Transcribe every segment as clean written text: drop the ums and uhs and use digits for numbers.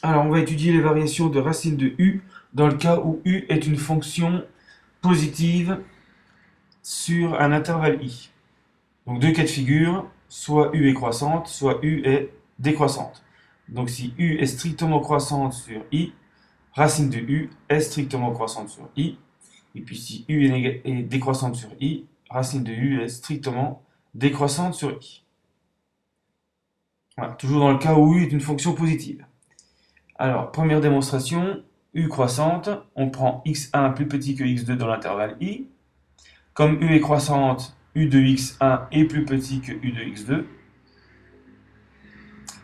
Alors, on va étudier les variations de racine de u dans le cas où u est une fonction positive sur un intervalle i. Donc, deux cas de figure, soit u est croissante, soit u est décroissante. Donc, si u est strictement croissante sur i, racine de u est strictement croissante sur i. Et puis, si u est décroissante sur i, racine de u est strictement décroissante sur i. Voilà, toujours dans le cas où u est une fonction positive. Alors, première démonstration, u croissante, on prend x1 plus petit que x2 dans l'intervalle i. Comme u est croissante, u de x1 est plus petit que u de x2.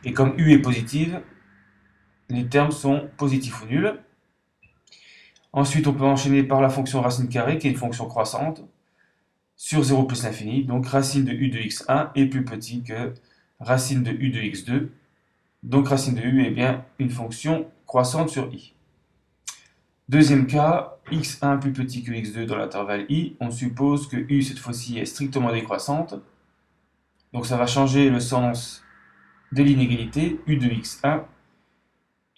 Et comme u est positive, les termes sont positifs ou nuls. Ensuite, on peut enchaîner par la fonction racine carrée, qui est une fonction croissante, sur 0 plus l'infini. Donc, racine de u de x1 est plus petit que racine de u de x2. Donc, racine de u est bien une fonction croissante sur i. Deuxième cas, x1 plus petit que x2 dans l'intervalle i, on suppose que u cette fois-ci est strictement décroissante. Donc ça va changer le sens de l'inégalité, u de x1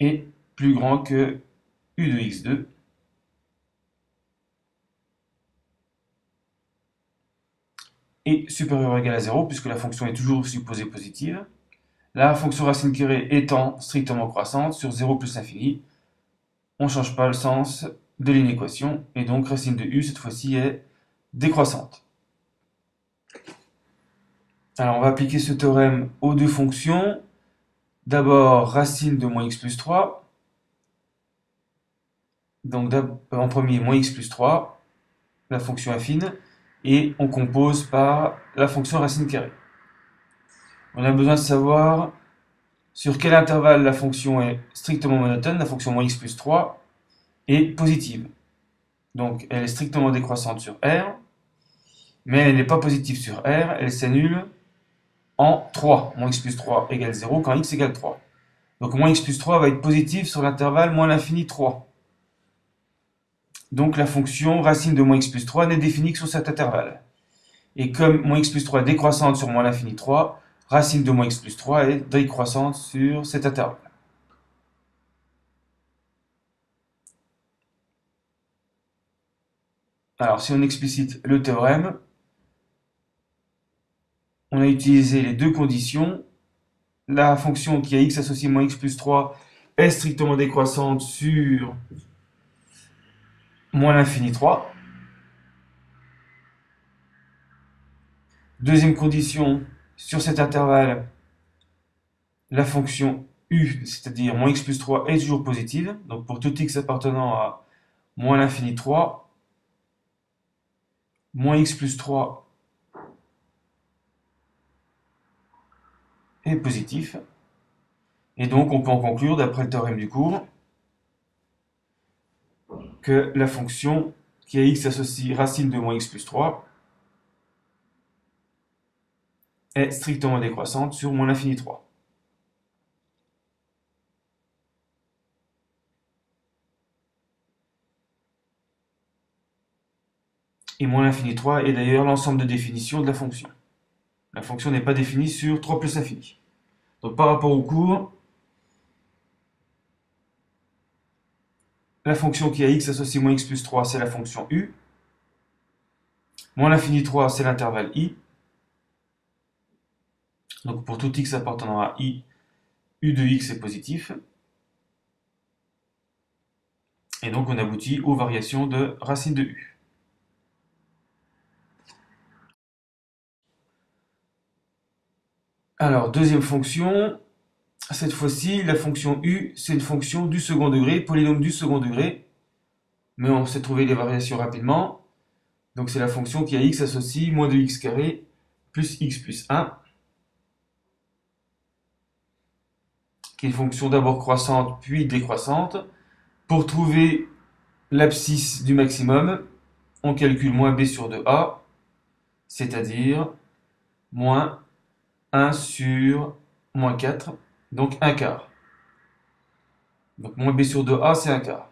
est plus grand que u de x2. Et supérieur ou égal à 0, puisque la fonction est toujours supposée positive. La fonction racine carrée étant strictement croissante sur 0 plus l'infini, on ne change pas le sens de l'inéquation, et donc racine de u cette fois-ci est décroissante. Alors on va appliquer ce théorème aux deux fonctions. D'abord racine de moins x plus 3. Donc en premier moins x plus 3, la fonction affine, et on compose par la fonction racine carrée. On a besoin de savoir sur quel intervalle la fonction est strictement monotone, la fonction moins x plus 3 est positive. Donc elle est strictement décroissante sur R, mais elle n'est pas positive sur R, elle s'annule en 3. Moins x plus 3 égale 0 quand x égale 3. Donc moins x plus 3 va être positive sur l'intervalle moins l'infini 3. Donc la fonction racine de moins x plus 3 n'est définie que sur cet intervalle. Et comme moins x plus 3 est décroissante sur moins l'infini 3, racine de moins x plus 3 est décroissante sur cet intervalle. Alors si on explicite le théorème, on a utilisé les deux conditions. La fonction qui a x associé moins x plus 3 est strictement décroissante sur moins l'infini 3. Deuxième condition, sur cet intervalle, la fonction u, c'est-à-dire moins x plus 3, est toujours positive. Donc pour tout x appartenant à moins l'infini 3, moins x plus 3 est positif. Et donc on peut en conclure, d'après le théorème du cours, que la fonction qui a x associe racine de moins x plus 3 est strictement décroissante sur moins l'infini 3. Et moins l'infini 3 est d'ailleurs l'ensemble de définitions de la fonction. La fonction n'est pas définie sur 3 plus l'infini. Donc par rapport au cours, la fonction qui a x associé moins x plus 3, c'est la fonction u. Moins l'infini 3, c'est l'intervalle i. Donc pour tout x appartenant à i, u de x est positif. Et donc on aboutit aux variations de racine de u. Alors deuxième fonction, cette fois-ci la fonction u, c'est une fonction du second degré, polynôme du second degré. Mais on sait trouver les variations rapidement. Donc c'est la fonction qui a x associé moins 2x carré plus x plus 1. Qui est une fonction d'abord croissante puis décroissante. Pour trouver l'abscisse du maximum, on calcule moins b sur 2a, c'est-à-dire moins 1 sur moins 4, donc 1 quart. Donc moins b sur 2a, c'est 1 quart.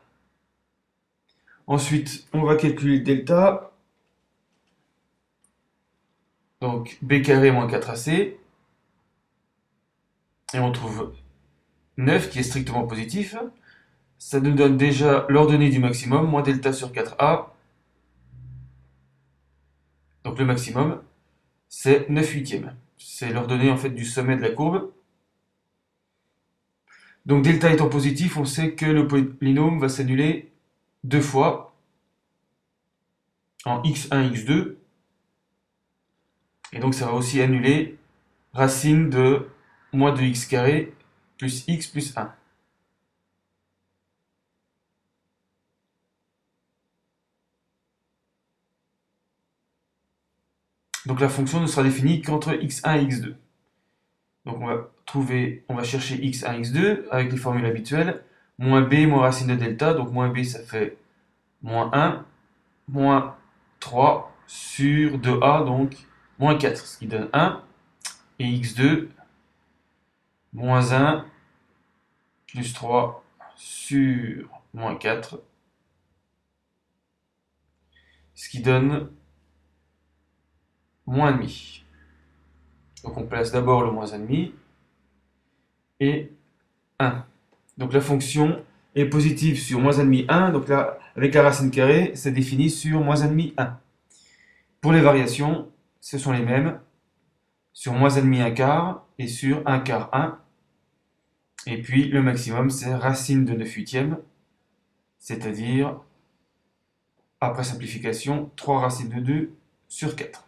Ensuite, on va calculer le delta. Donc b carré moins 4ac. Et on trouve 9 qui est strictement positif. Ça nous donne déjà l'ordonnée du maximum, moins delta sur 4a. Donc le maximum, c'est 9 huitièmes. C'est l'ordonnée en fait du sommet de la courbe. Donc delta étant positif, on sait que le polynôme va s'annuler deux fois en x1, x2. Et donc ça va aussi annuler racine de moins de x carré plus x plus 1. Donc la fonction ne sera définie qu'entre x1 et x2. Donc on va chercher x1, x2 avec les formules habituelles. Moins b moins racine de delta, donc moins b ça fait moins 1, moins 3 sur 2a, donc moins 4, ce qui donne 1. Et x2, moins 1 plus 3 sur moins 4, ce qui donne moins 1,5. Donc on place d'abord le moins 1,5 et 1. Donc la fonction est positive sur moins 1,5, 1. Donc là, avec la racine carrée, c'est défini sur moins 1,5, 1. Pour les variations, ce sont les mêmes. Sur moins 1,5, 1 quart et sur 1 quart, 1. Et puis le maximum, c'est racine de 9 huitièmes, c'est-à-dire, après simplification, 3 racines de 2 sur 4.